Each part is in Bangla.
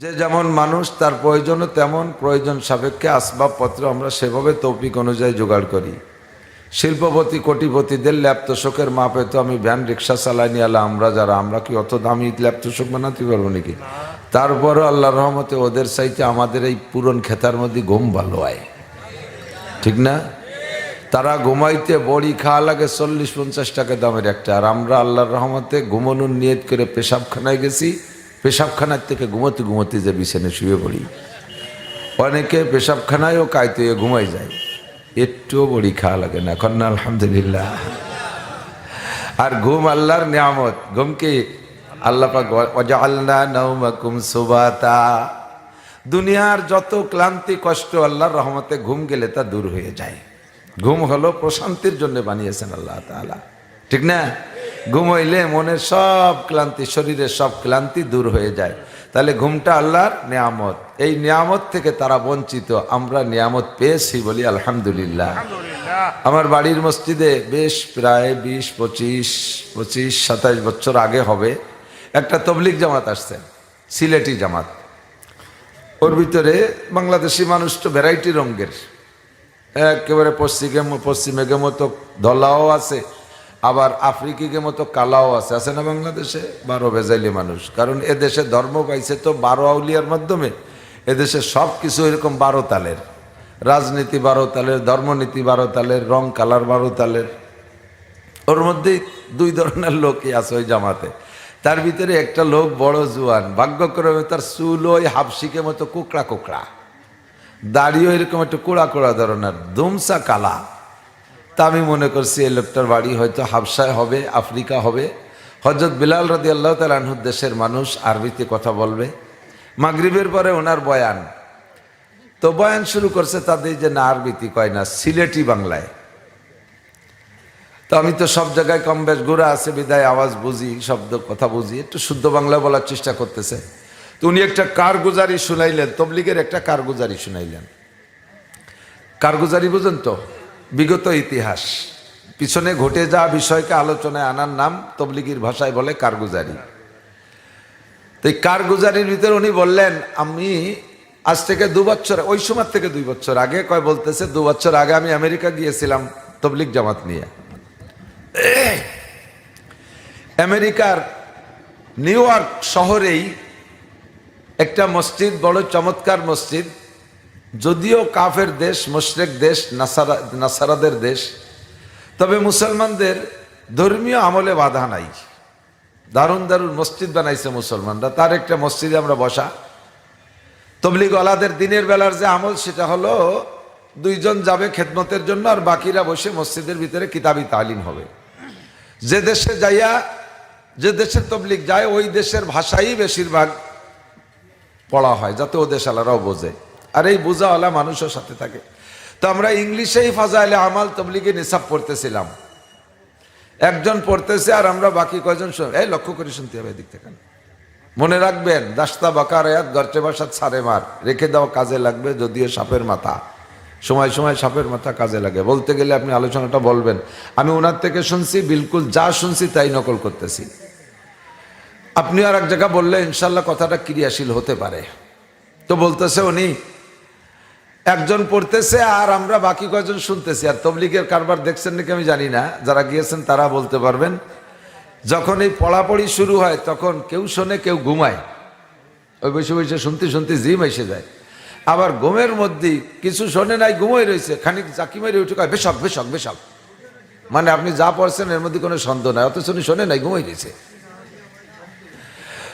যে যেমন মানুষ তার প্রয়োজনও তেমন প্রয়োজন সাপেক্ষে আসবাবপত্র আমরা সেভাবে তৌফিক অনুযায়ী জোগাড় করি। শিল্পপতি কোটিপতিদের ল্যাপতোষকের মাপে তো আমি ভ্যান রিক্সা চালাই নিয়ে আলা আমরা কি অত দামি ল্যাপতোষক বানাতে পারবো নাকি? তারপরও আল্লাহর রহমতে ওদের চাইতে আমাদের এই পুরন খেতার মধ্যে ঘুম ভালো হয়, ঠিক না? তারা ঘুমাইতে বড়ি খাওয়া লাগে 40-50 টাকা দামের একটা, আর আমরা আল্লাহর রহমতে ঘুমানোর নিয়ত করে পেশাবখানায় গেছি, পেশাবখানার থেকে ঘুমোতে ঘুমোতে যে বিছানে শুয়ে পড়ি। অনেকে পেশাবখানায়ও কাইতে ঘুমাই যায়, একটুও বড়ি খাওয়া লাগে না। এখন না আলহামদুলিল্লাহ। আর ঘুম আল্লাহর নিয়ামত। ঘুমকে আল্লাহ পাক ওয়াজআলনা নাওমাকুম সুবাতা, দুনিয়ার যত ক্লান্তি কষ্ট আল্লাহর রহমতে ঘুম গেলে তা দূর হয়ে যায়। ঘুম হলো প্রশান্তির জন্য বানিয়েছেন আল্লাহ তাআলা, ঠিক না? ঘুম হইলে মনের সব ক্লান্তি, শরীরের সব ক্লান্তি দূর হয়ে যায়। তাহলে ঘুমটা আল্লাহর নিয়ামত। এই নিয়ামত থেকে তারা বঞ্চিত, আমরা নিয়ামত পেয়েছি বলি আলহামদুলিল্লাহ। আমার বাড়ির মসজিদে বেশ প্রায় 20-25-27 বছর আগে হবে একটা তবলিগ জামাত আসছে, সিলেটি জামাত। ওর ভিতরে বাংলাদেশি মানুষ তো ভ্যারাইটি রঙের, একেবারে পশ্চিমের মতো ধলাও আছে, আবার আফ্রিকিকে মতো কালাও আছে না বাংলাদেশে? 12 ভেজাইলি মানুষ। কারণ এদেশে ধর্ম পাইছে তো 12 আউলিয়ার মাধ্যমে। এদেশে সব কিছু এরকম 12 তালের, রাজনীতি 12 তালের, ধর্মনীতি 12 তালের, রং কালার 12 তালের। ওর মধ্যেই 2 ধরনের লোকই আছে ওই জামাতে। তার ভিতরে একটা লোক বড় জুয়ান, ভাগ্যক্রমে তার চুল ওই হাফসিকে মতো কুকড়া কুকড়া, দাড়িও এরকম একটু কোড়া কোড়া ধরনের, দুমসা কালা। তা আমি মনে করছি এই লোকটার বাড়ি হয়তো হাবশায় হবে, আফ্রিকা হবে। হযরত বিলাল রাদিয়াল্লাহু তাআলা আনহু দেশের মানুষ, আরবিতে কথা বলবে। মাগরিবের পরে ওনার বয়ান, তো বয়ান শুরু করছে তাদের যে না আরবিতে কয় না, সিলেটি বাংলায়। তো আমি তো সব জায়গায় কম বেশ ঘোরা আছে বিদায় আওয়াজ বুঝি, শব্দ কথা বুঝি, একটু শুদ্ধ বাংলায় বলার চেষ্টা করতেছে। তো উনি একটা কারগুজারি শুনাইলেন, তবলিগের একটা কারগুজারি শুনাইলেন। কারগুজারি বুঝেন তো? বিগত ইতিহাস, পিছনে ঘটে যাওয়া বিষয়কে আলোচনায় আনার নাম তবলিগির ভাষায় বলে কারগুজারি। তো এই কারগুজারির ভিতরে উনি বললেন, আমি আজ থেকে 2 বছর, ওই সময় থেকে 2 বছর আগে, বলতেছে 2 বছর আগে আমি আমেরিকা গিয়েছিলাম তবলিগ জামাত নিয়ে। আমেরিকার নিউ ইয়র্ক শহরেই একটা মসজিদ, বড় চমৎকার মসজিদ, যদিও কাফের দেশ, মুশরিক দেশ, নাসারাদের দেশ, তবে মুসলমানদের ধর্মীয় আমলে বাধা নাই। দারুণ দারুণ মসজিদ বানাইছে মুসলমানরা। তার একটা মসজিদে আমরা বসা। তবলিগওয়ালাদের দিনের বেলার যে আমল সেটা হলো 2 জন যাবে খেদমতের জন্য, আর বাকিরা বসে মসজিদের ভিতরে কিতাবি তালিম হবে। যে দেশে যাইয়া, যে দেশের তবলিগ যায় ওই দেশের ভাষাই বেশিরভাগ পড়া হয়, যাতে ও দেশালারাও বোঝে, আর এই বোঝাওয়ালা মানুষও সাথে থাকে। তো আমরা ইংলিশেই ফাজাইলে আমাল তবলিগে নিসাব পড়তেছিলাম। একজন পড়তেছে আর আমরা বাকি কয়জন এই লক্ষ্য করে শুনতে হবে এদিক থেকে। মনে রাখবেন, দাস্তা বাকার আয়াত গর্চে বাসাত সারে মার, রেখে দাও কাজে লাগবে যদিও সাপের মাথা। সময় সময় সাপের মাথা কাজে লাগে। বলতে গেলে আপনি আলোচনাটা বলবেন, আমি ওনার থেকে শুনছি, বিলকুল যা শুনছি তাই নকল করতেছি। আপনি আর এক জায়গা বললে ইনশাল্লাহ কথাটা ক্রিয়াশীল হতে পারে। তো বলতেছে উনি, একজন পড়তেছে আর আমরা বাকি কয়েকজন শুনতেছি। আর তবলিগের কারবার দেখছেন নাকি আমি জানি না, যারা গিয়েছেন তারা বলতে পারবেন। যখন এই পড়াপড়ি শুরু হয় তখন কেউ শোনে, কেউ ঘুমায়। ওই বসে বসে শুনতে শুনতে জিম এসে যায়। আবার ঘুমের মধ্যে কিছু শোনে নাই, ঘুমাই রয়েছে, খানিক জাকি মেরে উঠে কয় বেশক বেশক বেশক, মানে আপনি যা পড়ছেন এর মধ্যে কোনো সন্দেহ নাই, অথচ উনি শোনে নাই, ঘুমাই রয়েছে।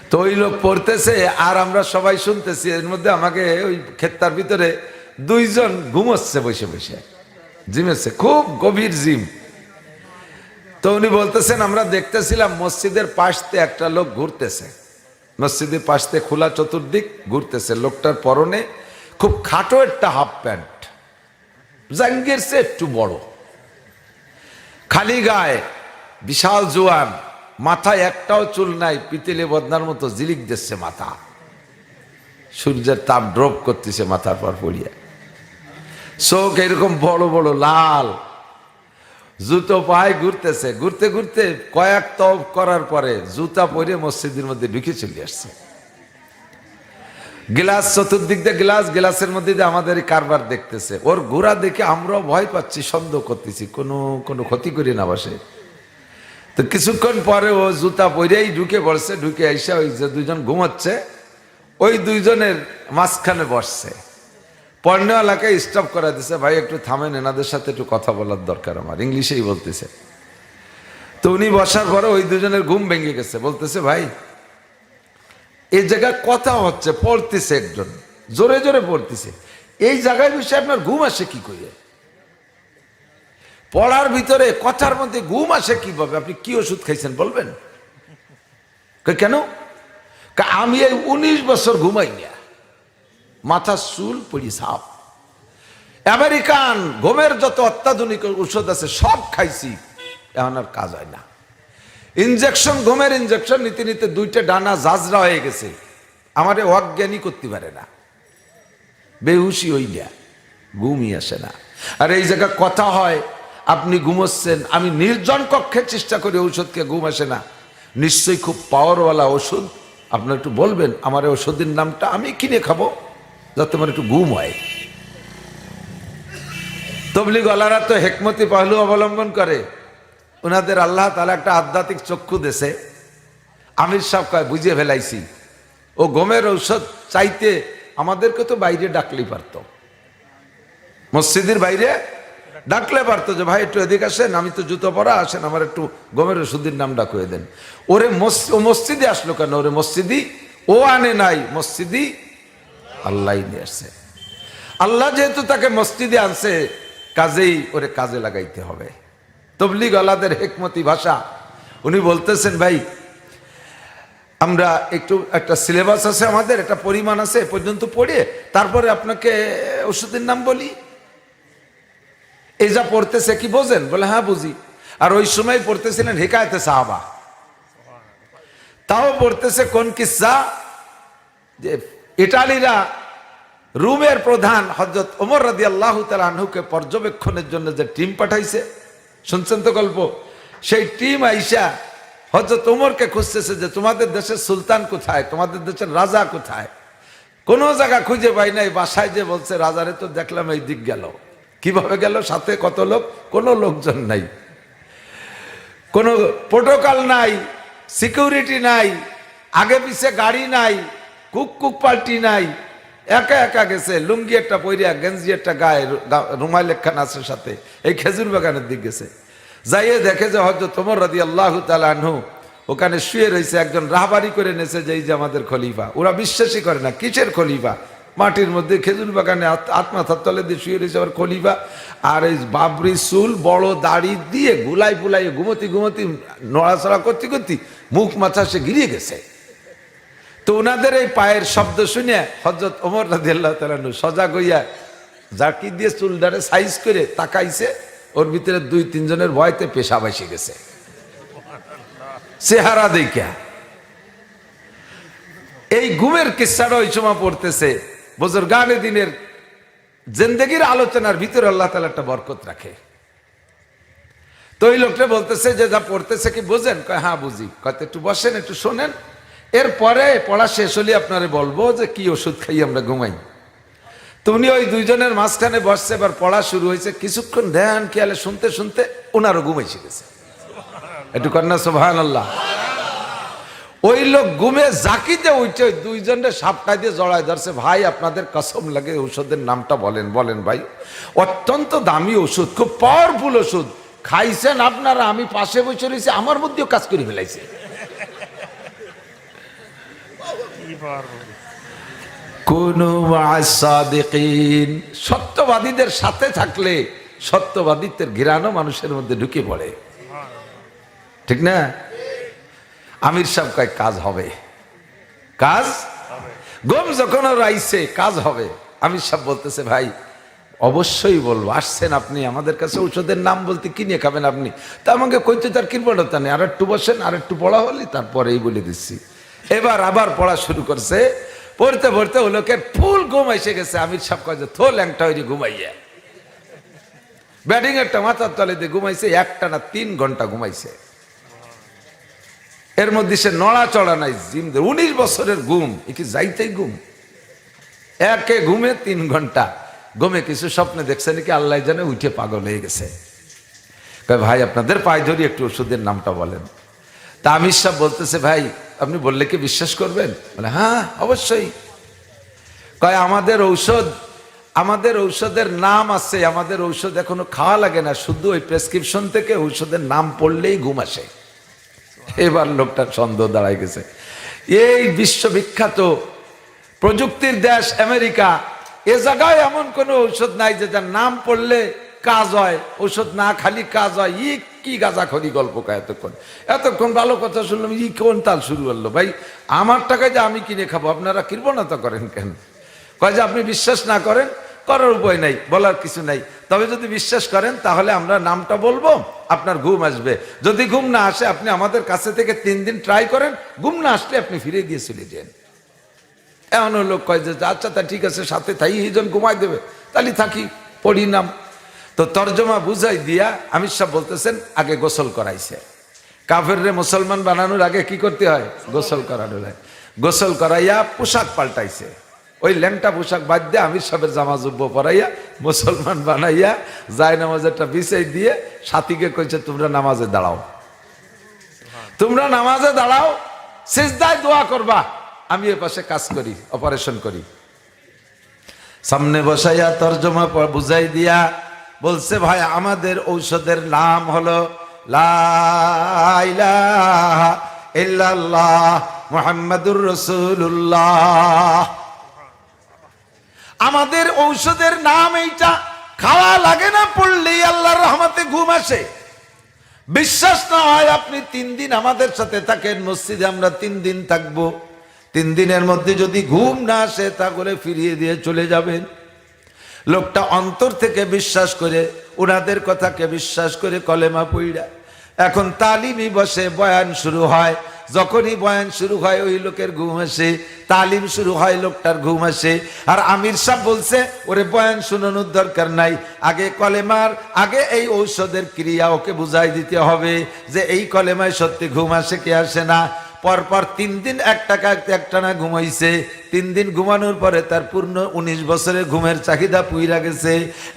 তো ওই লোক পড়তেছে আর আমরা সবাই শুনতেছি। এর মধ্যে আমাকে ওই ক্ষেত্তার ভিতরে 2 জন ঘুমোচ্ছে বসে বসে, জিমেছে, খুব গভীর জিম। তো উনি বলতেছেন, আমরা দেখতেছিলাম মসজিদের পাশ দিয়ে একটা লোক ঘুরতেছে, মসজিদের পাশ দিয়ে খোলা চতুর্দিক ঘুরতেছে। লোকটার পরনে খুব খাটো একটা হাফ প্যান্ট, জাঙ্গের চেয়ে একটু বড়, খালি গায়ে, বিশাল জোয়ান, মাথায় একটাও চুল নাই, পিতেলে বদনার মতো জিলিক দিচ্ছে মাথা, সূর্যের তাপ ড্রপ করতেছে মাথার পর পড়িয়া, চোখ এরকম বড় বড় লাল, জুতো পায়ে ঘুরতেছে। ঘুরতে ঘুরতে কয়েক তওয়াফ করার পরে জুতা পরে মসজিদের মধ্যে ঢুকে চলে আসছে। গ্লাস, চতুর্দিক দিয়ে গ্লাস, গ্লাসের মধ্যে দিয়ে আমাদের এই কারবার দেখতেছে। ওর ঘোড়া দেখে আমরাও ভয় পাচ্ছি, সন্দেহ করতেছি কোনো ক্ষতি করি না বসে। তো কিছুক্ষণ পরে ও জুতা পরেই ঢুকে পড়ছে, ঢুকে আইসা ওই যে দুইজন ঘুমাচ্ছে ওই দুইজনের মাঝখানে বসছে। পর্নেওয়ালাকে স্টপ করা দিছে, ভাই একটু থামেন, এনাদের সাথে একটু কথা বলার দরকার আমার, ইংলিশেই বলতেছে। তো উনি বসার পরে ওই দুজনের ঘুম ভেঙে গেছে, বলতেছে ভাই এই জায়গায় কথা হচ্ছে, পড়তেছে একজন জোরে জোরে পড়তেছে, এই জায়গায় বসে আপনার ঘুম আসে কি করে? পড়ার ভিতরে কথার মধ্যে ঘুম আসে কিভাবে? আপনি কি ওষুধ খাইছেন বলবেন? কেন? আমি এই 19 বছর ঘুমাই না, মাথার চুল পড়ি সাপ। আমেরিকান ঘুমের যত অত্যাধুনিক ঔষধ আছে সব খাইছি, এখন আর কাজ হয় না। ইনজেকশন, ঘুমের ইনজেকশন নিতে নিতে দুইটা ডানা জাজরা হয়ে গেছে, আমারে অজ্ঞানী করতে পারে না, বেহুশি হইলা, ঘুমই আসে না। আর এই জায়গা কথা হয়, আপনি ঘুমোচ্ছেন, আমি নির্জন কক্ষে চেষ্টা করি ঔষধকে, ঘুম আসে না। নিশ্চয়ই খুব পাওয়ারওয়ালা ওষুধ, আপনার একটু বলবেন আমার ওষুধের নামটা, আমি কিনে খাবো যাতে আমার একটু ঘুম হয়। তবলিগওয়ালারা তো হেকমতি পাহলু অবলম্বন করে, ওনাদের আল্লাহ তাআলা একটা আধ্যাত্মিক চক্ষু দেশে। আমির সাহেব কয় বুঝিয়ে ফেলাইছি, ও ঘুমের ঔষধ চাইতে আমাদেরকে তো বাইরে ডাকলেই পারত, মসজিদের বাইরে ডাকলে পারতো যে ভাই একটু এদিকে আসেন, আমি তো জুতো পরা, আসেন আমার একটু ঘুমের ওষুধের নাম ডাকুয়ে দেন। ওরে মসজিদে আসলো কেন? ওরে মসজিদি ও আনে নাই, মসজিদি আল্লাহ নিয়ে আসছে। আল্লাহ যেহেতু তাকে মসজিদে আনছে, কাজেই ওরে কাজে লাগাইতে হবে। তবলিগ আলাদের হেকমতি ভাষা, উনি বলতেছেন ভাই আমরা একটা সিলেবাস আছে আমাদের, একটা পরিমাণ আছে, এ পর্যন্ত পড়ে তারপরে আপনাকে ওষুধের নাম বলি। এই যা পড়তেছে কি বোঝেন? বলে হ্যাঁ বুঝি। আর ওই সময় পড়তেছিলেন হিকায়েতে সাহাবা, তাও পড়তেছে কোন কিসসা, যে ইটালিরা রুমের প্রধান হযরত ওমর রাদিয়াল্লাহু তাআলা আনহুকে পর্যবেক্ষণের জন্য যে টিম পাঠাইছে, শুনছেন তো গল্প? সেই টিম আইসা হযরত ওমরকে খুঁজতেছে যে তোমাদের দেশের সুলতান কোথায়, তোমাদের দেশের রাজা কোথায়। কোনো জায়গা খুঁজে পাই নাই। বাসায় যে বলছে রাজারে তো দেখলাম এই দিক গেল। কিভাবে গেল? সাথে কত লোক? কোনো লোকজন নাই, কোনো প্রোটোকল নাই, সিকিউরিটি নাই, আগে পিছে গাড়ি নাই, কুক পাল্টি নাই, একা একা গেছে, লুঙ্গি একটা পইরা, গেঞ্জি একটা গায়ে, রুমাইল একখান আছে সাথে, এই খেজুর বাগানের দিক গেছে। যাইয়ে দেখে যে হযরত ওমর রাদিয়াল্লাহু তাআলা আনহু ওখানে শুয়ে রয়েছে, একজন রাহবারি করে নেছে যে এই যে আমাদের খলিফা। ওরা বিশ্বাসই করে না, কিসের খলিফা? মাটির মধ্যে খেজুর বাগানে আত্মাথার তলে দিয়ে শুয়ে রয়েছে আবার খলিফা। আর এই বাবরি চুল, বড় দাড়ি দিয়ে গুলাই ফুলাই ঘুমতি নড়াচড়া করতে করতে মুখ মাথা সে গিরিয়ে গেছে। তো ওনাদের এই পায়ের শব্দ শুনে হযরত ওমর রাদিয়াল্লাহু তাআলা সজাগ হইয়া জাকি দিয়ে চুলদারে সাইজ করে তাকাইছে, ওর ভিতরে 2-3 জনের ভয়তে পেশাব এসে গেছে চেহারা দেখা। এই ঘুমের কিস্সাটা ওই সময় পড়তেছে। বুজুর্গানে দিনের জিন্দেগির আলোচনার ভিতরে আল্লাহ তাআলা একটা বরকত রাখে। তো ওই লোকটা বলতেছে যে যা পড়তেছে কি বোঝেন? কয় হ্যাঁ বুঝি। কয় একটু বসেন, একটু শোনেন, এরপরে পড়া শেষ হলে আপনারে বলবো যে কি ওষুধ খাই আমরা ঘুমাই। তো উনি ওই দুইজনের মাঝখানে বসছে, এবার পড়া শুরু হয়েছে। কিছুক্ষণ ধ্যান খেয়ালে শুনতে শুনতে ওনারও ঘুমাইছে গেছে। একটু কন্যা সুবহানাল্লাহ। ওই লোক ঘুমে জাকিতে উঠে ওই দুইজনের সাপটা দিয়ে জড়ায় ধরছে। ভাই আপনাদের কসম লাগে ওষুধের নামটা বলেন। বলেন ভাই, অত্যন্ত দামি ওষুধ, খুব পাওয়ারফুল ওষুধ, খাইছেন আপনারা, আমি পাশে বসে রয়েছি, আমার মধ্যেও কাজ করে ফেলাইছে। কুনু মা'আস-সাদিকিন, সত্যবাদীদের সাথে থাকলে সত্যবাদিত্বের ঘিরানো মানুষের মধ্যে ঢুকে পড়ে, ঠিক না? আমির সাহেব কয় কাজ হবে, কাজ গম যখন ওর আইছে কাজ হবে। আমির সাহেব বলতেছে ভাই অবশ্যই বলবো, আসছেন আপনি আমাদের কাছে, ঔষধের নাম বলতে কি নিয়ে খাবেন আপনি? তা আমাকে কইতে তার কিরবটা নেই, আর একটু বসেন, আর একটু পড়া হলে তারপরেই বলে দিচ্ছি। এবার আবার পড়া শুরু করছে, পড়তে পড়তে ও লোকের ফুল ঘুম এসে গেছে। আমির সাহেব কয় যে থো ল্যাংটা হয়ে ঘুমাইয়া, ব্যাটিং একটা মাথার তলে দিয়ে ঘুমাইছে, একটানা 3 ঘন্টা ঘুমাইছে। এর মধ্যে সে নড়াচড়া নাই, জিম 19 বছরের ঘুম, এ কি যাইতেই ঘুম? একে ঘুমে 3 ঘন্টা, ঘুমে কিছু স্বপ্নে দেখছে নাকি আল্লাহ জানে, উঠে পাগল হয়ে গেছে। কয় ভাই আপনাদের পায়ে ধরি একটু ওষুধের নামটা বলেন। তা আমির সাহেব বলতেছে ভাই আপনি বললে কি বিশ্বাস করবেন? বলে হ্যাঁ অবশ্যই। কয় আমাদের ঔষধের নাম আছে, আমাদের ঔষধ এখনো খাওয়া লাগে না, শুধু ওই প্রেসক্রিপশন থেকে ঔষধের নাম পড়লেই ঘুম আসে। এবার লোকটার সন্দেহ দাঁড়ায় গেছে। এই বিশ্ববিখ্যাত প্রযুক্তির দেশ আমেরিকা, এ জায়গায় এমন কোনো ঔষধ নাই যে যার নাম পড়লে কাজ হয়, ঔষধ না খালি কাজ হয়। কি গাঁজাখড়ি গল্প কয় এতক্ষণ ভালো কথা শুনলাম, কোন তাল শুরু করলো? ভাই আমার টাকায় যে আমি কিনে খাবো, আপনারা কৃপণতা করেন কেন? কয় যে আপনি বিশ্বাস না করেন, করার উপায় নাই, বলার কিছু নাই। তবে যদি বিশ্বাস করেন তাহলে আমরা নামটা বলবো, আপনার ঘুম আসবে। যদি ঘুম না আসে আপনি আমাদের কাছে থেকে 3 দিন ট্রাই করেন, ঘুম না আসলে আপনি ফিরে গিয়ে চলে যান। এমন লোক কয় যে আচ্ছা তা ঠিক আছে, সাথে তাই এইজন ঘুমাই দেবে, তাহলে থাকি পড়ি নাম। তো তর্জমা বুঝাই দিয়া আমির সাহেব বলতেছেন আগে গোসল করাইছে। কাফেররে মুসলমান বানানোর আগে কি করতে হয়? গোসল করানো হয়। গোসল করাইয়া পোশাক পাল্টাইছে, ওই ল্যাংটা পোশাক বাদ দিয়ে আমির সাহেবের জামা জুব্ব পরাইয়া মুসলমান বানাইয়া যায় নামাজেরটা বিছাই দিয়ে সাথীকে কইছে তোমরা নামাজে দাঁড়াও, তোমরা নামাজে দাঁড়াও, সিজদায় দোয়া করবা, আমি এ পাশে কাজ করি, অপারেশন করি। সামনে বসাইয়া তর্জমা বুঝাই দিয়া বলছে ভাই আমাদের ঔষধের নাম হলো লা ইলাহা ইল্লাল্লাহ মুহাম্মাদুর রাসূলুল্লাহ। আমাদের ঔষধের নাম এইটা, খাওয়া লাগে না, পড়লেই আল্লাহর রহমতে ঘুম আসে। বিশ্বাস না হয় আপনি 3 দিন আমাদের সাথে থাকেন, মসজিদে আমরা 3 দিন থাকবো। 3 দিনের মধ্যে যদি ঘুম না আসে তাহলে ফিরিয়ে দিয়ে চলে যাবেন। লোকটা অন্তর থেকে বিশ্বাস করে, ওনাদের কথাকে বিশ্বাস করে কলেমা পড়া এখন তালিমি বসে, বয়ান শুরু হয়। যখনই বয়ান শুরু হয় ওই লোকের ঘুম আসে, তালিম শুরু হয় লোকটার ঘুম আসে। আর আমির সাহেব বলছে ওরে বয়ান শুনানোর দরকার নাই, আগে কলেমার আগে এই ঔষধের ক্রিয়া ওকে বুঝাই দিতে হবে যে এই কলেমায় সত্যি ঘুম আসে কি আসে না। পরপর 3 দিন একটানা ঘুমাইছে। 3 দিন ঘুমানোর পরে তার পূর্ণ 19 বছরের ঘুমের চাহিদা পুইরা গেছে,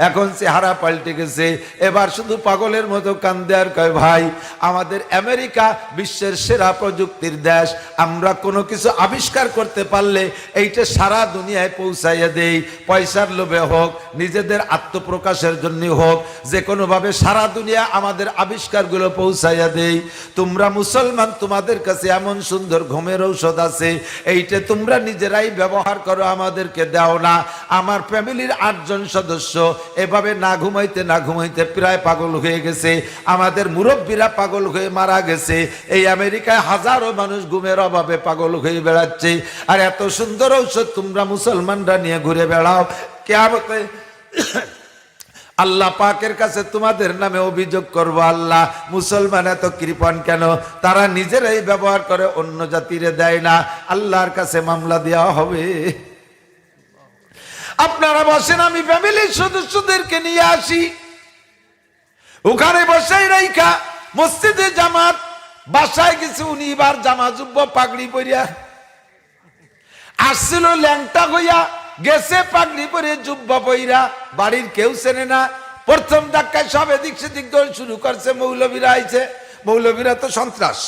এখন চেহারা পাল্টে গেছে। এবার শুধু পাগলের মতো কান্দে আর কয় ভাই আমাদের আমেরিকা বিশ্বের সেরা প্রযুক্তির দেশ, আমরা কোনো কিছু আবিষ্কার করতে পারলে এইটা সারা দুনিয়ায় পৌঁছাইয়া দেই, পয়সার লোভে হোক, নিজেদের আত্মপ্রকাশের জন্য হোক, যে কোনোভাবে সারা দুনিয়া আমাদের আবিষ্কারগুলো পৌঁছাইয়া দেই। তোমরা মুসলমান, তোমাদের কাছে এমন সুন্দর ঘুমের ঔষধ আছে, এইটা তোমরা নিজেরাই ব্যবহার করো, আমাদেরকে দাও না। আমার ফ্যামিলির 8 জন সদস্য এভাবে না ঘুমাইতে প্রায় পাগল হয়ে গেছে, আমাদের মুরব্বীরা পাগল হয়ে মারা গেছে। এই আমেরিকায় হাজারো মানুষ ঘুমের অভাবে পাগল হয়ে বেড়াচ্ছে, আর এত সুন্দর ঔষধ তোমরা মুসলমানরা নিয়ে ঘুরে বেড়াও। কিয়ামতে আল্লাহ পাকের কাছে তোমাদের নামে অভিযোগ করব, আল্লাহ মুসলমান এত কৃপণ কেন, তারা নিজেরাই ব্যবহার করে, অন্য জাতিরে দেয় না। আল্লাহর কাছে মামলা দেওয়া হবে। আপনারা বসেন, আমি ফ্যামিলির সদস্যদেরকে নিয়ে আসি, ওখানে বসাই রাইখা মসজিদে জামাত, বাসায় গেছে উনি এবার জামা জুব্ব পাগড়ি পরিয়া আসছিল, ল্যাংটা হইয়া গেছে পাগড়ি পরে জুব্বা পইরা, বাড়ির কেউ চেনে না। প্রথম ধাক্কায় সব এদিক সেদিক দৌড় শুরু করছে, মৌলবীরা আইছে। মৌলবীরা তো সন্ত্রাস,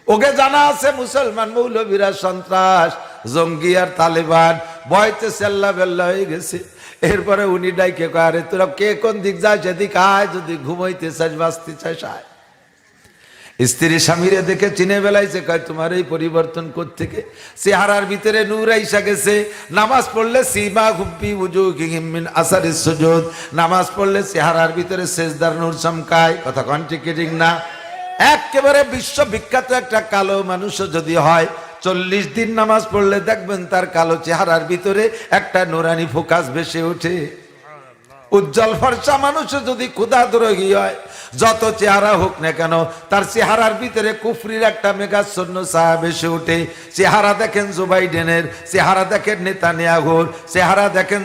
ওকে জানা আছে মুসলমান মৌলবীরা সন্ত্রাস, জঙ্গি আর তালেবান, ভয়তে সেল্লা বেল্লা হয়ে গেছে। এরপরে উনি ডাইকে কয় আরে তোরা কে কোন দিক যায়, সেদিক আয়, যদি ঘুমাইতে চাস বাঁচতে চাস আয়। স্ত্রী স্বামীরে দেখে চিনে বেলাইছে, কয় তোমার এই পরিবর্তন কোত্থেকে? চেহারার ভিতরে নূর আইসা গেছে। নামাজ পড়লে সীমা হুব্বি উজুহিহিম মিন আসারিস সুজুদ, নামাজ পড়লে চেহারার ভিতরে সেজদার নূর চমকায়। কথা কোন ঠিক ঠিক না? একেবারে বিশ্ববিখ্যাত একটা কালো মানুষও যদি হয়, 40 দিন নামাজ পড়লে দেখবেন তার কালো চেহারার ভিতরে একটা নুরানি ফোকাস ভেসে ওঠে। উজ্জ্বল ফর্সা মানুষও যদি ক্ষুধাদ্রোহী হয়, যত চেহারা হোক না কেন, তার চেহারার ভিতরে কুফরির একটা মেঘাচ্ছন্ন ছায়া ভেসে ওঠে। চেহারা দেখেন জো বাইডেনের, চেহারা দেখেন নেতানিয়াহুর, চেহারা দেখেন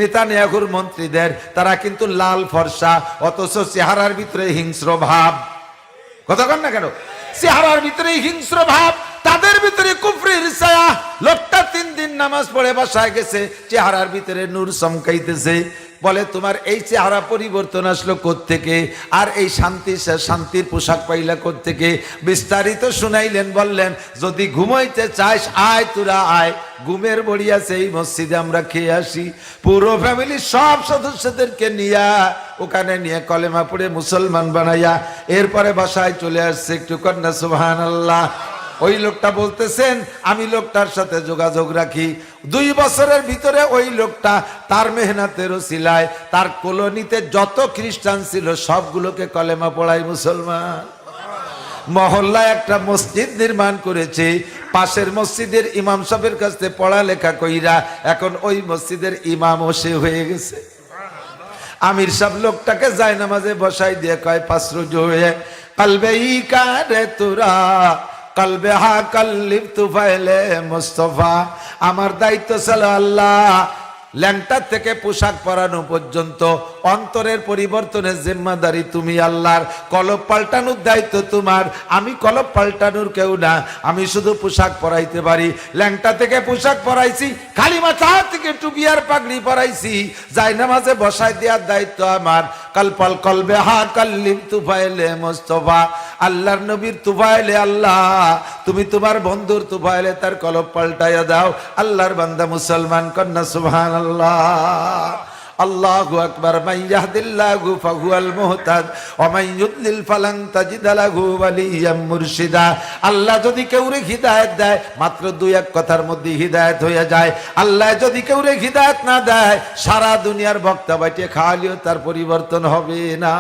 নেতানিয়াহুর মন্ত্রীদের, তারা কিন্তু লাল ফর্সা, অথচ চেহারার ভিতরে হিংস্র ভাব। কথা কন না কেন? চেহারার ভিতরে হিংস্র ভাব, তাদের ভিতরে কুফরির ছায়া। লোকটা 3 দিন নামাজ পড়ে বাসায় গেছে, চেহারার ভিতরে নূর চমকাইতেছে। বলে তোমার এই চেহারা পরিবর্তন আসলো কোত্থেকে, আর এই শান্তির পোশাক পাইলা কোত্থেকে? বিস্তারিত শুনাইলেন, বললেন যদি ঘুমাইতে চাস আয়, তোরা আয়, ঘুমের বড়ি আছে এই মসজিদে, আমরা খেয়ে আসি। পুরো ফ্যামিলি সব সদস্যদেরকে নিয়ে ওখানে নিয়ে কলেমা পড়ে মুসলমান বানাইয়া এরপরে বাসায় চলে আসছে। একটু কন্যা সুবহানাল্লাহ। ওই লোকটা বলতেছেন আমি লোকটার সাথে যোগাযোগ রাখি। 2 বছরের ভিতরে ওই লোকটা তার মেহনতের ওসিলায় তার কলোনিতে যত খ্রিস্টান ছিল সবগুলোকে কলেমা পড়ায় মুসলমান। মহল্লায় একটা মসজিদ নির্মাণ করেছে, পাশের মসজিদের ইমাম সাহেবের কাছে পড়ালেখা কইরা এখন ওই মসজিদের ইমামও সে হয়ে গেছে। আমির সাহেব লোকটাকে যায় নামাজে বসাই দিয়ে কয় 5 রুজু হয়ে কলবে ই কারে তোরা কলবে হা কল্লিব তুফাইলে মুস্তফা। আমার দায়িত্ব ছিল আল্লাহ ল্যাংটা থেকে পোশাক পরানো পর্যন্ত অন্তরের পরিবর্তনের জিম্মাদারি তুমি আল্লাহর। কলব পাল্টানোর দায়িত্ব তোমার, আমি কলব পাল্টানোর কেউ না, আমি শুধু পোশাক পরাইতে পারি। ল্যাংটা থেকে পোশাক পরাইছি, খালি মাথা থেকে টুপি আর পাগড়ি পরাইছি, যাই নামাজে বসাই দেওয়ার দায়িত্ব আমার। কলপাল কলবে হা কল্লিম তুফাইলে মুস্তফা। আল্লাহর নবীর তুফাইলে আল্লাহ, তুমি তোমার বন্ধুর তুফাইলে তার কলব পাল্টাইয়া দাও। আল্লাহর বান্দা মুসলমান কন্যা সুবহানাল্লাহ। আল্লাহু আকবার। মান ইয়াহদিল্লাহু ফাহুয়াল মুহতাদ ওয়া মান ইউদ্লিল ফালান তাজিদ লাহু ওয়ালিয়াম মুরশিদা। আল্লাহ যদি কাউরে হিদায়াত দেয় মাত্র 2-1 কথার মধ্যে হিদায়াত হয়ে যায়। আল্লাহ যদি কাউরে হিদায়াত না দেয় সারা দুনিয়ার বক্তা বাইটে খাওয়ালেও তার পরিবর্তন হবে না।